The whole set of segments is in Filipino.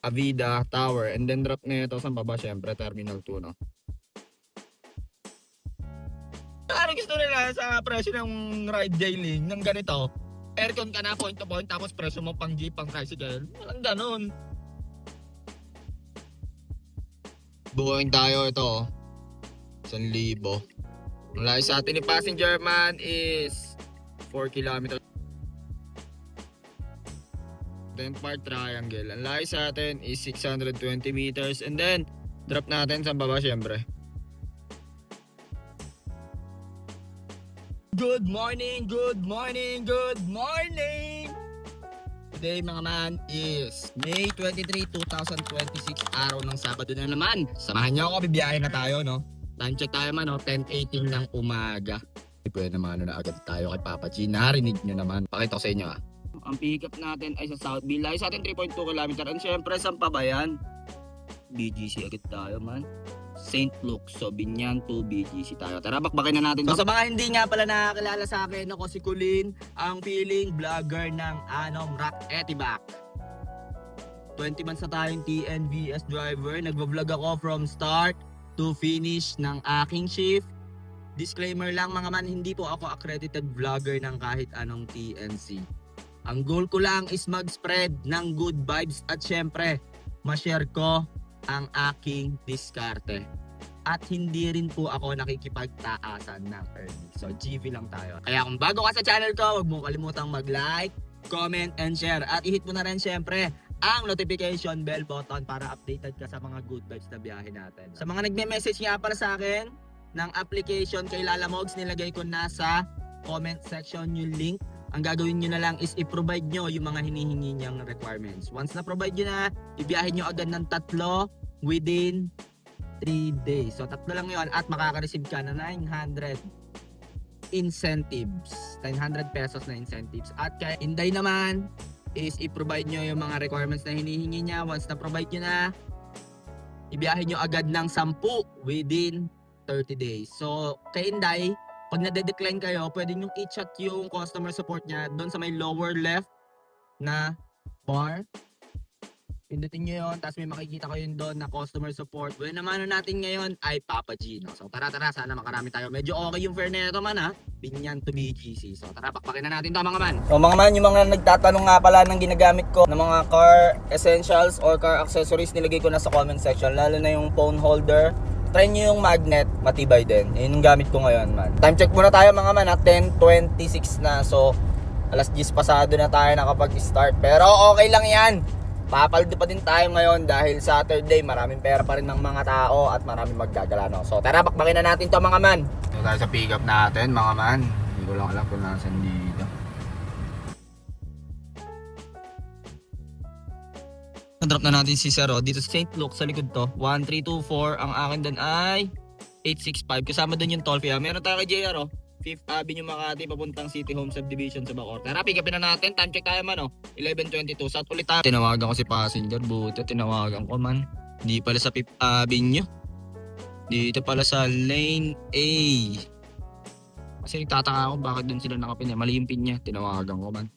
Avida Tower, and then drop na ito sa baba, syempre Terminal 2, no? Ano gusto nila sa presyo ng ride hailing ng ganito? Aircon ka na point to point, tapos presyo mo pang jeep, pang tricycle. Walang ganun. Bukuin tayo ito, 1,000. Ang layo sa atin ni passenger man is 4 km. Then part triangle. Ang layo sa atin is 620 meters. And then, drop natin sa baba syempre. Good morning, good morning, good morning! Today mga man is May 23, 2026, araw ng Sabado na naman. Samahan niyo ako, bibiyahe na tayo, no? Time check tayo man, no? 10:18 ng umaga. Pwede naman na agad tayo kay Papa G. Narinig niyo naman. Pakita ko sa inyo, Ang pick up natin ay sa South Bilay. Sa atin 3.2 km. And syempre, saan pa ba yan? BGC agad tayo, man. St. Luke, so Binyan to BGC tayo. Tara, bakbakin na natin. So sa mga hindi nga pala nakakilala sa akin, ako si Kulin, ang feeling vlogger ng Anong Rock Etibac. 20 months na tayong TNVS driver. Nagvo-vlog ako from start to finish ng aking shift. Disclaimer lang mga man, hindi po ako accredited vlogger ng kahit anong TNC. Ang goal ko lang is mag-spread ng good vibes at syempre, ma-share ko ang aking diskarte. At hindi rin po ako nakikipagtaasan ng earnings. So GV lang tayo. Kaya kung bago ka sa channel ko, huwag mo kalimutang mag-like, comment, and share. At i-hit mo na rin syempre ang notification bell button para updated ka sa mga good vibes na biyahe natin. Sa mga nagme-message nga para sa akin ng application kay Lala Mogs, nilagay ko nasa comment section yung link. Ang gagawin nyo na lang is i-provide nyo yung mga hinihingi niyang requirements. Once na-provide nyo na, ibiyahin nyo agad ng 3 within 3 days. So 3 lang yun at makaka-receive ka na 900 incentives. 900 pesos na incentives. At kay Inday naman is i-provide nyo yung mga requirements na hinihingi niya. Once na-provide nyo na, ibiyahin nyo agad ng 10 within 30 days. So kay Inday, pag nade-decline kayo, pwede nyo i-chat yung customer support niya doon sa may lower left na bar. Pindutin nyo yun, tapos may makikita ko yun doon na customer support. Well, naman natin ngayon ay Papa G. No? So tara, sana makarami tayo. Medyo okay yung fare na ito man, Binyan to BGC. So tara, pakpakin na natin to mga man. So mga man, yung mga nagtatanong nga pala ng ginagamit ko ng mga car essentials or car accessories, nilagay ko na sa comment section. Lalo na yung phone holder. Try nyo yung magnet, matibay din. Yun yung gamit ko ngayon, man. Time check muna tayo mga man, 10:26 na. So, alas 10 pasado na tayo nakapag-start. Pero okay lang yan. Papaldo pa din tayo ngayon dahil Saturday, maraming pera pa rin ng mga tao at maraming maggagala, no? So, tara, bakbakin na natin to mga man. So, tayo sa pick up natin, mga man. Hindi ko lang alam kung nasan dito. Drop na natin si Sir dito sa St. Luke sa likod to. 1324. Ang akin doon ay 865. Kasama doon yung toll fee. Meron tayo kay JR 5th Avenue Makati papuntang City Home Subdivision sa Bacoor. Tara, pick upin na natin. Time check tayo man 11:22. South ulit tayo. Tinawagan ko si passenger. Buti tinawagan ko man. Hindi pala sa 5th Avenue. Dito pala sa Lane A. Kasi nagtataka ako bakit doon sila nakapin. Mali yung pin niya. Tinawagan ko man.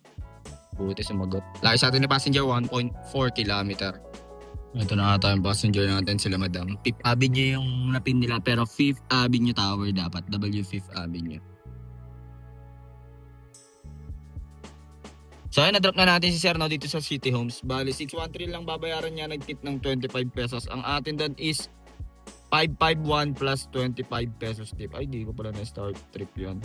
Buti sumagot. Lagi sa atin na passenger 1.4 km. Ito na ata yung passenger natin, sila madam. 5th Avenue yung napin nila pero 5th Avenue Tower dapat. W 5th Avenue. So ayun, na-drop na natin si Sir dito sa City Homes. Bali 613 lang babayaran niya, nag-tip ng 25 pesos. Ang atin doon is 551 plus 25 pesos tip. Ay, di ko pala na-start trip yun.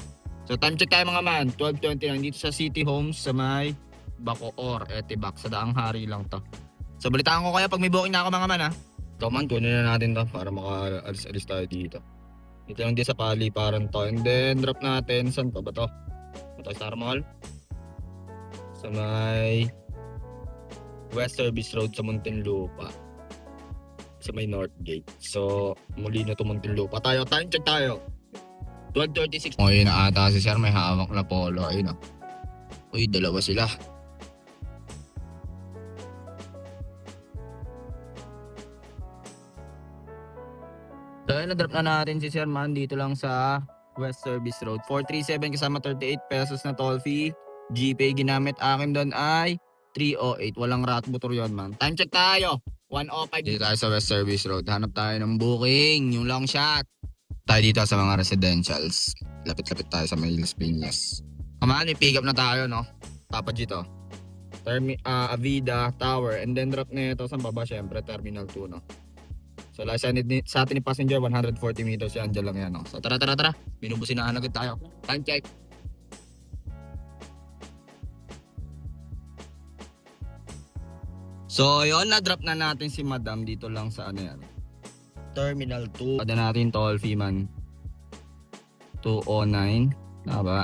So time check tayo mga man, 12:29 dito sa City Homes sa may Bacoor, Etibac. Sa Daang Hari lang to. So balitaan ko kaya pag may booking na ako mga man Ito man, kunin na natin to para maka-alis tayo dito. Ito lang din sa paliparan to. And then drop natin, saan pa ba to? Ito Star Mall. Sa may West Service Road sa Muntinlupa. Sa may North Gate. So muli na to Muntinlupa tayo. Time check tayo. 12:36. Okay na ata si Sir, may hawak na polo. Ayun Uy, dalawa sila. So na-drop na natin si Sir man dito lang sa West Service Road. 437 kasama 38 pesos na toll fee. GPay ginamit akin doon ay 308. Walang rat motor yun, man. Time check tayo. 105. Dito tayo sa West Service Road. Hanap tayo ng booking. Yung long shot. Tayo dito sa mga residentials. Lapit-lapit tayo sa may Las Piñas. Kamaan, pick up na tayo, no? Tapos dito. Avida Tower. And then drop na ito. Saan baba? Siyempre, Terminal 2, no? So, sa atin ni passenger, 140 meters yan. Diyan lang yan, no? So, tara. Binubusinahan agad tayo. Time check. So, yun, na-drop na natin si Madam dito lang sa ano yan. Terminal 2. Pada natin toll fee man. 209. Tama.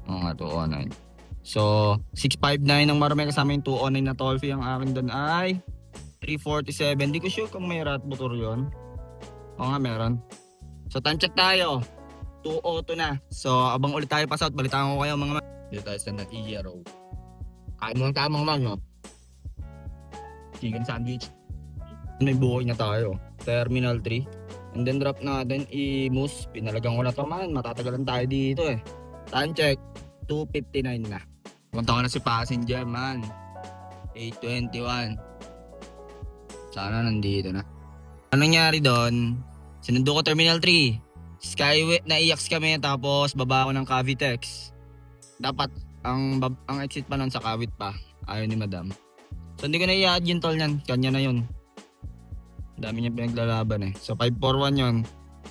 Oo nga, 209. So, 659 ang marami kasama yung 209 na toll fee. Ang akin doon ay 347. Di ko sure kung may rat motor yun. Oo nga, meron. So, time check tayo. 202 na. So, abang ulit tayo pass out. Balitaan ko kayo mga dito tayo sa Naiya Road. Kain mo ng tamang man, no? Chicken sandwich. May buhay na tayo. Terminal 3. And then drop natin Imus. Pinalagang ko na to, man. Matatagalan tayo dito eh. Time check. 259 na. Punta ko na si passenger, man. 821. Sana nandito na. Ano nangyari doon? Sinundo ko Terminal 3. Skyway, naiyak kami tapos baba ako ng Cavitex. Dapat ang exit pa nun sa Cavite pa. Ayaw ni Madam. So hindi ko na i-add yung toll niyan. Kanya na yun. Dami niya pinaglalaban eh. So 541 yun.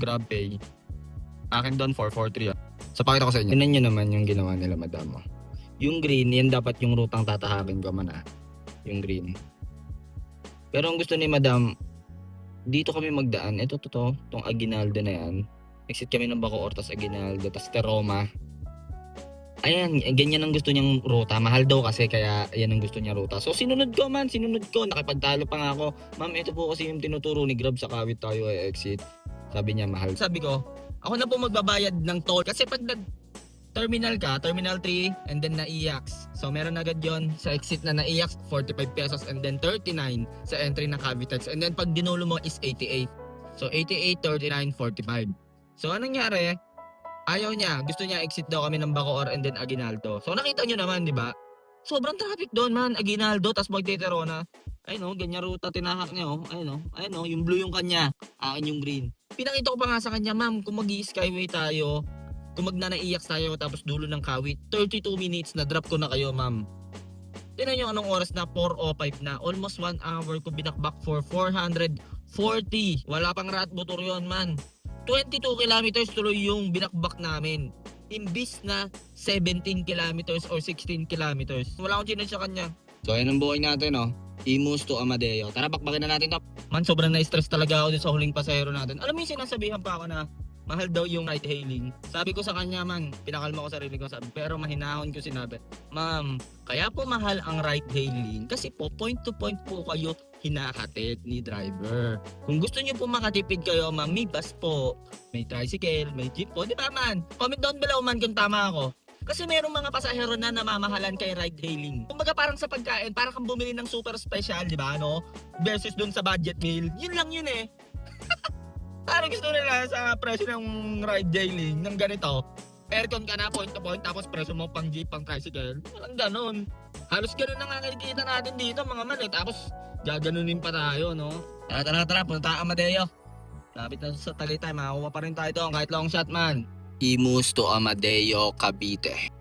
Grab pay. Akin doon 443 ah. So pakita ko sa inyo. Tignan nyo naman yung ginawa nila, Madam. Yung green, yan dapat yung rutang tatahakin ko man ah. Yung green. Pero ang gusto ni Madam, dito kami magdaan. Ito totoo. Itong Aguinaldo na yan. Exit kami ng Bacoor, tas Aguinaldo, tas Teroma. Ayan, ganyan ang gusto niyang ruta. Mahal daw kasi kaya yan ang gusto niya ruta. So sinunod ko man, nakipagtalo pa nga ako. Ma'am, ito po kasi yung tinuturo ni Grab sa Kawit tayo ay exit. Sabi niya mahal. Sabi ko, ako na po magbabayad ng toll. Kasi pag terminal ka, Terminal 3 and then na-IAX. So meron agad yon sa exit na na-IAX, 45 pesos and then 39 sa entry ng Cavitex. And then pag dinulo mo is 88. So 88, 39, 45. So anong nangyari? Ayaw niya. Gusto niya exit daw kami ng Bacoor and then Aguinaldo. So nakita nyo naman, di ba? Sobrang traffic doon, man. Aguinaldo, tas magteterona. Ayun o, ganyan ruta tinahak niya o. Ayun o, yung blue yung kanya. Akin yung green. Pinakita ko pa nga sa kanya, ma'am, kung mag-skyway tayo, kung magnanaiyak tayo tapos dulo ng Kawit, 32 minutes na drop ko na kayo, ma'am. Tingnan nyo anong oras na, 4:05 na. Almost 1 hour ko binakbak for 440. Wala pang rat motor yun, man. 22 kilometers tuloy yung binakbak namin. Imbis na 17 kilometers or 16 kilometers. Wala akong chinan sa kanya. So ayan ang buhay natin, no? Imus to Amadeo. Tara, bakbakin na natin to. Man, sobrang na-stress talaga ako din sa huling pasahero natin. Alam mo yung sinasabihan pa ako na mahal daw yung ride hailing. Sabi ko sa kanya, man, pinakalma ko sarili ko. Pero mahinahon ko sinabi, ma'am, kaya po mahal ang ride hailing kasi po point to point po kayo hinakatid ni driver. Kung gusto niyo po makatipid kayo, ma'am, may bus po, may tricycle, may jeep po, di ba, man? Comment down below, man, kung tama ako. Kasi merong mga pasahero na namamahalan kay ride hailing. Kumbaga parang sa pagkain, parang kang bumili ng super special, di ba, no? Versus dun sa budget meal. Yun lang yun eh. Parang gusto nila sa presyo ng ride hailing ng ganito. Aircon ka na point to point tapos presyo mo pang jeep, pang tricycle. Walang ganon. Halos ganon na nga nakikita natin dito mga man eh. Tapos gaganunin pa tayo, no? Tara, punta Amadeo. Lapit na sa Tagaytay, makakuha pa rin tayo doon kahit long shot, man. Imus to Amadeo, Cavite.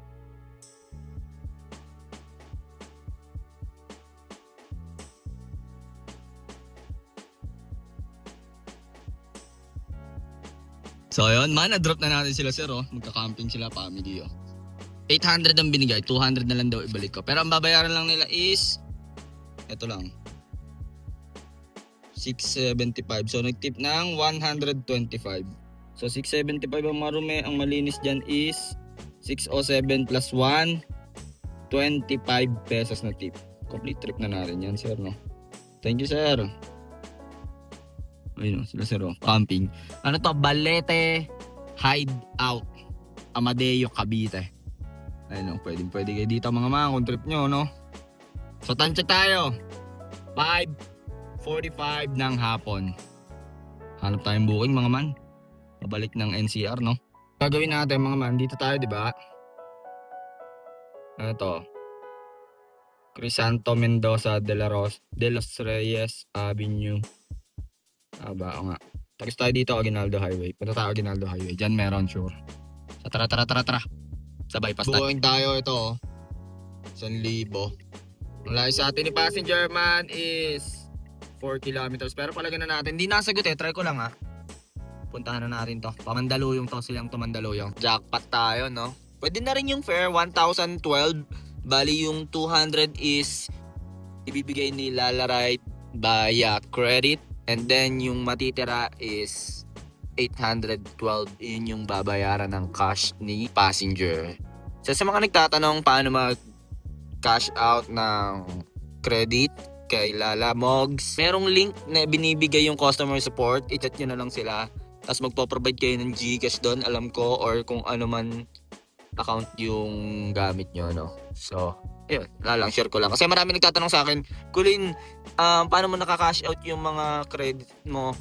So ayun, man, na-drop na natin sila, sir, oh. Magka-camping sila, family, oh. 800 ang binigay, 200 na lang daw ibalik ko. Pero ang babayaran lang nila is ito lang, 675. So nag-tip ng 125. So 675 ang marumi. Ang malinis dyan is 607 plus 1, 25 pesos na tip. Complete trip na natin yan, sir, no? Thank you, sir. Ayun, sila, sir, oh. Camping. Ano to? Balete Hideout, Amadeo, Cavite. Ayun, pwede kayo dito mga kung trip nyo, no? So time check tayo. 5:45 ng hapon. Hanap tayong booking, mga man. Pabalik ng NCR, no? Gagawin natin, mga man, dito tayo, di ba? Ano to? Crisanto Mendoza de los Reyes Avenue. O nga. Tapos tayo dito, Aguinaldo Highway. Punta tayo Aguinaldo Highway. Diyan meron, sure. So, tara. Sa bypass tayo. Bukuin tayo ito, 1,000. Ang layo sa atin ni passenger man is 4 kilometers. Pero palagyan na natin. Hindi nasagot try ko lang Puntahan na natin to. Pamandaluyong to, silang tumandaluyong. Jackpot tayo, no? Pwede na rin yung fare, 1,012. Bali yung 200 is ibibigay ni Lalaride via credit. And then yung matitira is 812. Yun yung babayaran ng cash ni passenger. So sa mga nagtatanong paano mag-cash out ng credit kay Lala Mogs, merong link na binibigay yung customer support. I-chat nyo na lang sila. Tapos magpo-provide kayo ng Gcash doon, alam ko, or kung ano man account yung gamit nyo, no? So, ayun, share ko lang. Kasi marami nagtatanong sa akin, Kulin, paano mo nakaka-cash out yung mga credit mo?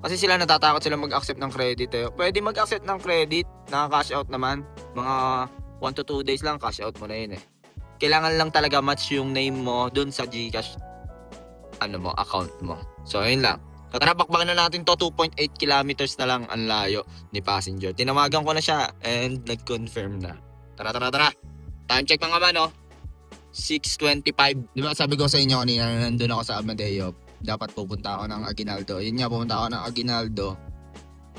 Kasi sila natatakot sila mag-accept ng credit. Pwede mag-accept ng credit, nakaka-cash out naman. Mga 1 to 2 days lang, cash out mo na yun Kailangan lang talaga match yung name mo dun sa Gcash account mo. So, ayun lang. So, tara, bakbakan na natin to. 2.8 kilometers na lang ang layo ni passenger. Tinawagan ko na siya and nag-confirm na. Tara. Time check mga man, 6:25. Di ba sabi ko sa inyo kanina na nandun ako sa Amadeo. Dapat pupunta ako ng Aguinaldo. Yun nga, pupunta ako ng Aguinaldo.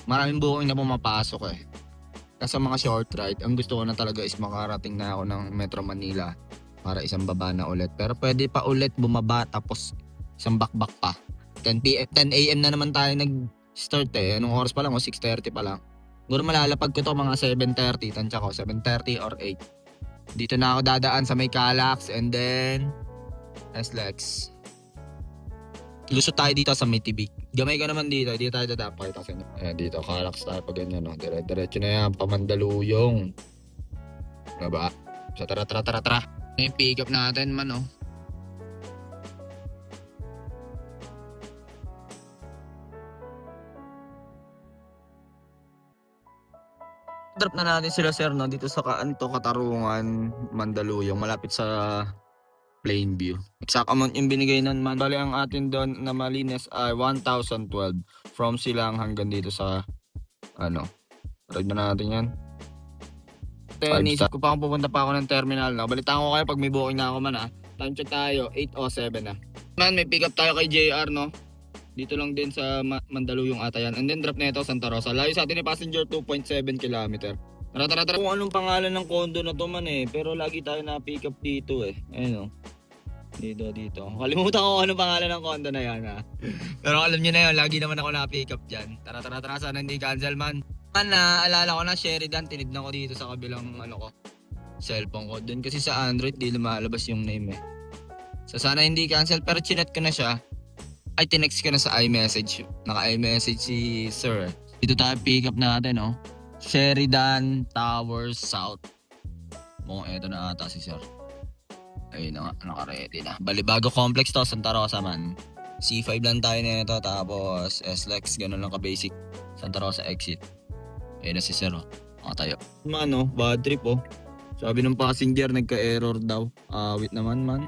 Maraming booking na pumapasok Kasi mga short ride, ang gusto ko na talaga is makarating na ako ng Metro Manila para isang baba na ulit. Pero pwede pa ulit bumaba tapos isang bakbak pa. 10 a.m. na naman tayo nag-start Anong oras pa lang? 6:30 pa lang. Siguro malalapag ko to mga 7:30. Tansya ko, 7:30 or 8. Dito na ako dadaan sa may Calax and then SLEX. Lusot tayo dito sa may Tibig. Gamay ka naman dito. Dito tayo dadapay. Ayan, dito Calax tayo pag ganyan. Dire-diretso na yan. Pamandaluyong. Diba? So tara. Yung pick up natin man Drop na natin sila sir dito sa Katarungan, Mandaluyong, malapit sa Plainview. Exact amount yung binigay nun man. Bali ang atin doon na malinis ay 1,012 from Silang hanggang dito sa ride na natin yan. Nisip ko pa kung pupunta pa ako ng terminal Balitaan ko kayo pag may booking na ako man Time check tayo, 8:07 na. Man, may pick up tayo kay JR Dito lang din sa Mandaluyong ata yan. And then drop na ito, Santa Rosa. Layo sa atin ni passenger, 2.7 km. Tara. Kung anong pangalan ng condo na to man pero lagi tayo na-pick up dito Ayun Dito. Kalimutan ko anong pangalan ng condo na yan Pero alam nyo na yun, lagi naman ako na-pick up dyan. Tara, sana hindi cancel man. Naalala ko na Sheridan, tinignan ko dito sa kabilang cellphone ko. Doon kasi sa Android, di lumalabas yung name So sana hindi cancel, pero chinet ko na siya. Ay, tinext ko na sa iMessage. Naka-iMessage si sir. Dito tayo pick up natin, Sheridan Towers South. Mukhang eto na ata si sir. Ayun na nga, naka-ready na. Balibago complex to, Santa Rosa man. C5 lang tayo nito, tapos SLEX, ganun lang ka-basic. Santa Rosa exit. Ayun na si sir, Nakatayo. Bad trip, Sabi ng passenger, nagka-error daw. Wait naman, man.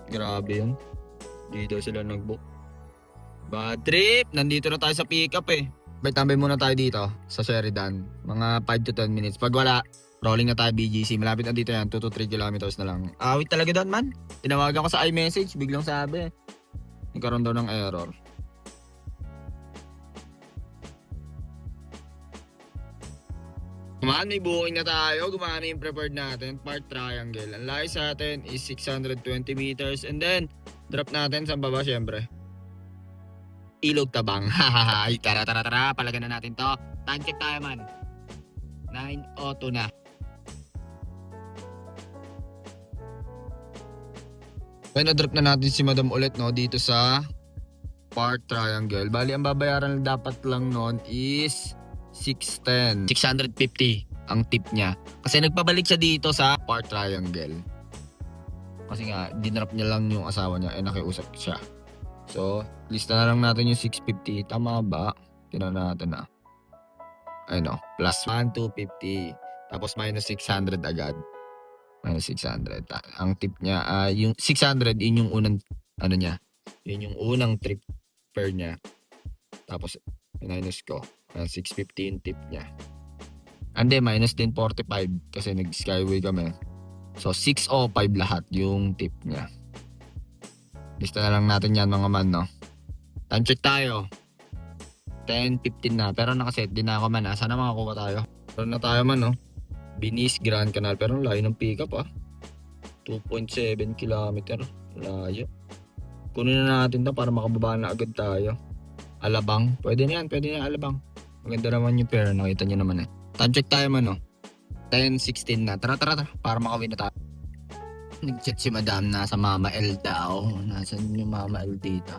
Grabe yun. Dito sila nag-book. Bad trip! Nandito na tayo sa pick-up Tambay muna tayo dito sa Sheridan. Mga 5 to 10 minutes. Pag wala, rolling na tayo BGC. Malapit na dito yan. 2 to 3 kilometers na lang. Wait talaga doon man. Tinawagan ko sa iMessage. Biglang sabi. Nagkaroon daw ng error. May booking na tayo. Gumana yung prepared natin. Park triangle. Ang layo sa atin is 620 meters. And then, drop natin sa baba syempre. Ilog Tabang. Tara. Palagan na natin to. Time check tayo man. 9:02 na. Kaya na-drop na natin si Madam ulit dito sa Park Triangle. Bali, ang babayaran na dapat lang nun is 610. 650 ang tip niya. Kasi nagpabalik siya dito sa Park Triangle. Kasi nga, dinrop niya lang yung asawa niya nakiusap siya. So, lista na lang natin yung 650. Tama ba? Tingnan natin Ayun plus 1, 250. Tapos minus 600 agad. Minus 600. Ang tip niya, yung 600, yun yung unang, ano niya, yun yung unang trip fare niya. Tapos, minus ko. 650 yung tip niya. Hindi, minus din 45 kasi nag-skyway kami. So, 605 lahat yung tip niya. Lista na lang natin yan mga man, no? Time check tayo. 10:15 na. Pero nakaset din na ako man. Sana makakuha tayo. Pero na tayo man, no? Binis Grand Canal. Pero layo ng pickup, 2.7 kilometer. Layo. Kunin na natin to para makababa na agad tayo. Alabang. Pwede na yan. Pwede na Alabang. Maganda naman yung pair. Nakita nyo naman Time check tayo man, no? 10:16 na. Tara. Para makawin na tayo. Nag-chat si madam. Nasa Mama L daw. Nasaan yung Mama L dito?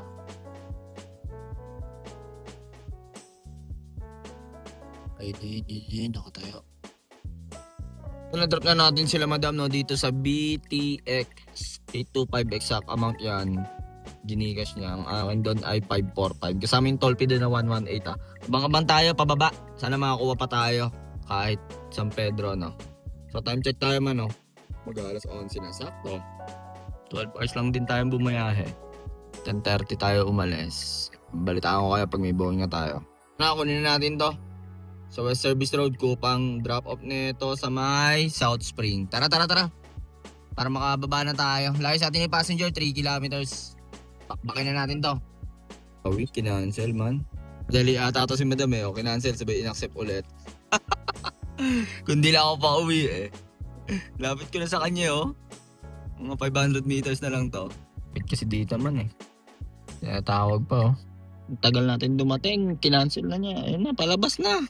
Ay, di. Nakatayo. Na-drop na natin sila madam, no, dito sa BTX 825 exact amount yan. Ginigas niya. Ang akin doon ay 545. Kasama yung toll fee doon na 118 Abang-abang tayo pababa. Sana makakuha pa tayo kahit San Pedro, no. So time check tayo man, no. Mag-alas 11 na sakto. 12 hours lang din tayong bumayahe. 10:30 tayo umalis. Balitaan ko kaya pag may booking na tayo. Kunin na natin to. So West Service Road, Kupang, drop off nito sa may South Spring. Tara. Para makababa na tayo. Layo sa atin yung passenger, 3 kilometers. Pakbakin na natin to. Uwi, kinancel man. Dali ata to si madam o kinancel, sabay inaccept ulit. Kundi lang ako pa uwi Lapit ko na sa kanya Mga 500 meters na lang to. Pit kasi dito man Kaya tawag pa Tagal natin dumating, kinancel na niya. Ayun na, palabas na.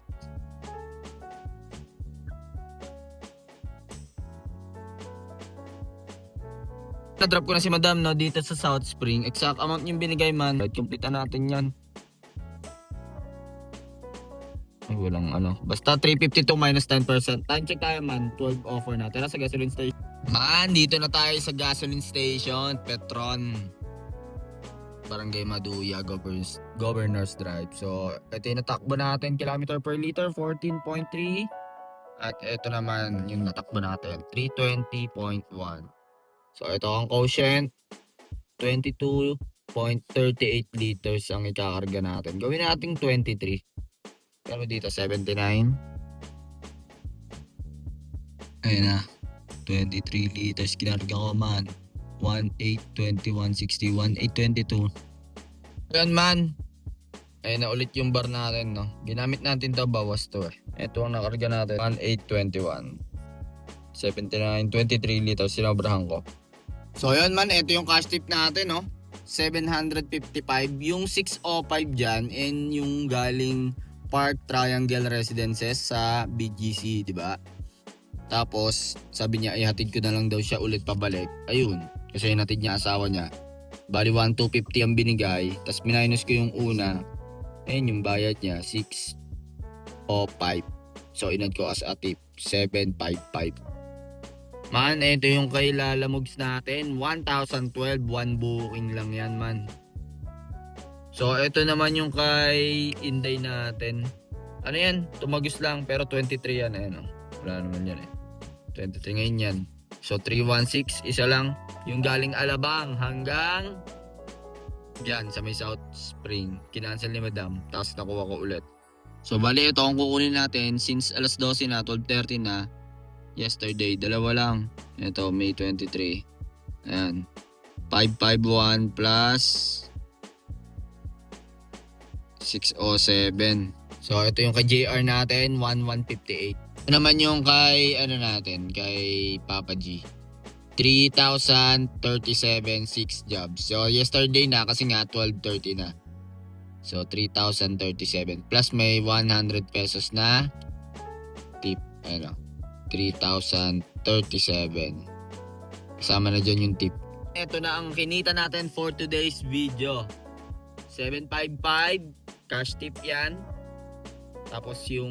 Na-drop ko na si madam, no, dito sa South Spring. Exact amount yung binigay man. Complete na natin yan. Ay, walang Basta 352 minus 10%. Time check tayo man. 12 offer na. Tara sa gasoline station. Man, dito na tayo sa gasoline station. Petron. Barangay Maduya, Governor's Drive. So, ito yung natakbo natin. Kilometer per liter, 14.3. At ito naman yung natakbo natin, 320.1. So, ito ang quotient, 22.38 liters ang ikakarga natin. Gawin natin 23. Pero dito, 79. Ayun na. 23 liters kinarga ko man. 182160, 1822. Ayan man. Ayun na ulit yung bar natin, no. Ginamit natin to, bawas to Ito ang nakarga natin, 1821. 79, 23 liters, sinobrahan ko. So yun man, ito yung cash tip natin, no. 755. Yung 605 dyan, and yung galing Park Triangle Residences sa BGC, di ba? Tapos, sabi niya, ihatid ko na lang daw siya ulit pabalik. Ayun. Kasi hinatid niya asawa niya. Bali 1,250 ang binigay. Tapos minus ko yung una. Ayun yung bayad niya. 605. So inad ko as a tip. 755. Man, ito yung kay Lalamogs natin. 1,012. One booking lang yan man. So ito naman yung kay Inday natin. Ano yan? Tumagos lang pero 23 yan. Ayun, wala naman yan 23 ngayon yan. So 316, isa lang. Yung galing Alabang hanggang dyan sa may South Spring. Kinancel ni madam. Tapos nakuha ko ulit. So bali ito ang kukunin natin since alas 12 na, 12:30 na. Yesterday, dalawa lang. Ito, May 23. Ayan. 551 plus 607. So ito yung kay JR natin, 1158. Ito naman yung kay natin, kay Papa G. 3,037 6 jobs. So yesterday na kasi nga 12:30 na. So 3,037 plus may 100 pesos na tip. 3,037. Kasama na dyan yung tip. Ito na ang kinita natin for today's video. 755 cash tip yan. Tapos yung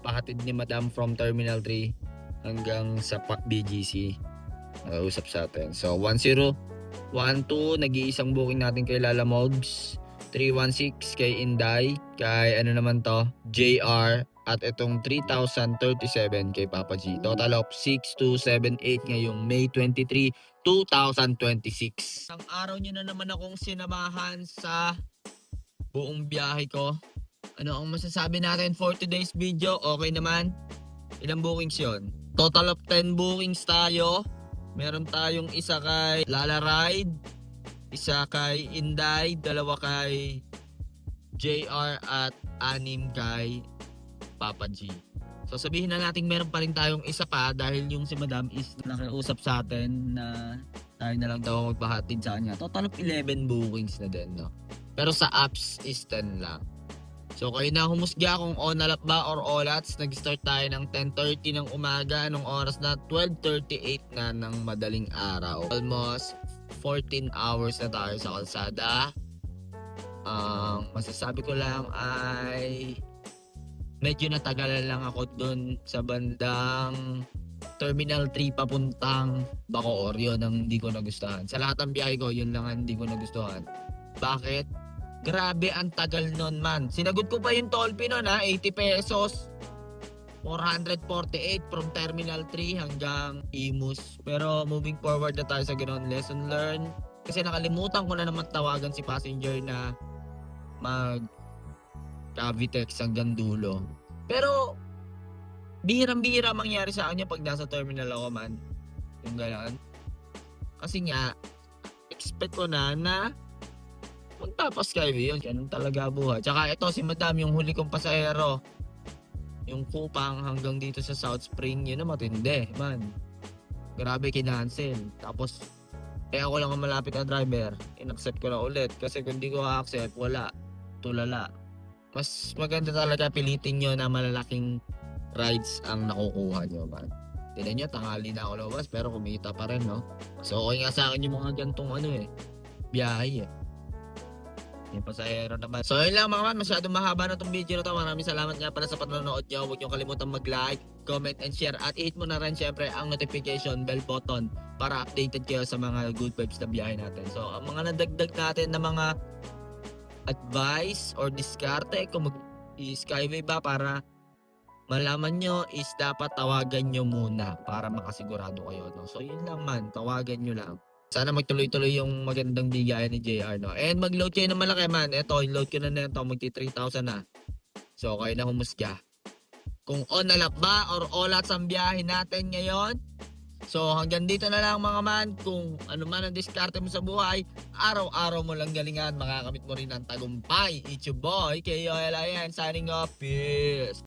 pahatid ni Madam from Terminal 3 hanggang sa BGC. Nakausap sa atin. So 1012, nag-iisang booking natin kay Lalamogs. 316 kay Inday. Kay naman to, JR. at itong 3,037 kay Papa G. Total of 6,278 ngayong May 23, 2026. Ang araw nyo na naman akong sinamahan sa buong biyahe ko. Ano ang masasabi natin for today's video? Okay naman. Ilang bookings yon? Total of 10 bookings tayo. Meron tayong isa kay Lala Ride, isa kay Inday, dalawa kay JR at 6 kay Papa G. So sabihin na natin meron pa rin tayong isa pa dahil yung si Madam is nakiusap sa atin na tayo na lang daw magpahatid sa kanya. Total of 11 bookings na din, no? Pero sa apps is 10 lang. So kayo na humusga kung onalap ba or olats. Nag-start tayo ng 10:30 ng umaga. Anong oras na? 12:38 na ng madaling araw. Almost 14 hours na tayo sa kalsada. Masasabi ko lang ay medyo natagalan lang ako dun sa bandang Terminal 3 papuntang Bacoor. Yun ang hindi ko nagustuhan. Sa lahat ng biyahe ko, yun lang ang hindi ko nagustuhan. Bakit? Grabe ang tagal nun, man. Sinagot ko pa yung toll fee nun, 80 pesos. 448 from Terminal 3 hanggang Imus. Pero moving forward na tayo sa ganoon, lesson learned. Kasi nakalimutan ko na naman tawagan si passenger na mag Cavitex hanggang dulo. Pero bihirang-bihira mangyari sa kanya pag nasa terminal ako, man. Yung gano'n. Kasi nga, expect ko na magtapas kayo yun. Ganun talaga buhay. Tsaka ito si Madam, yung huli kong pasahero. Yung Kupang hanggang dito sa South Spring, yun na matindi, man. Grabe kinancel. Tapos, ako lang ang malapit na driver. In-accept ko na ulit. Kasi kung di ko accept, wala. Tulala. Mas maganda talaga pilitin nyo na malalaking rides ang nakukuha nyo, man. Tignan nyo, tanghali na ako lumabas pero kumita pa rin, no? So okay nga sa akin yung mga gantong biyahe yung pasahero naman. So yun lang mga man, masyadong mahaba na itong video na ito. Maraming salamat nga pala sa panonood nyo. Huwag nyo kalimutan mag-like, comment, and share. At i-hit mo na rin syempre ang notification bell button para updated kayo sa mga good vibes na biyahe natin. So ang mga nadagdag natin na mga advice or diskarte kung mag-skyway ba para malaman nyo is dapat tawagan nyo muna para makasigurado kayo, no? So yun lang, man, tawagan nyo lang. Sana magtuloy-tuloy yung magandang bigayan ni JR, no? And mag-load kayo ng malaki, man. Eto, load ko na nito, magti 3,000 na. So kayo na humusga kung on na lap ba or olat ang biyahe natin ngayon. So hanggang dito na lang mga man. Kung ano man ang diskarte mo sa buhay, araw-araw mo lang galingan, makakamit mo rin ang tagumpay. It's your boy, KOLIN, signing off. Peace!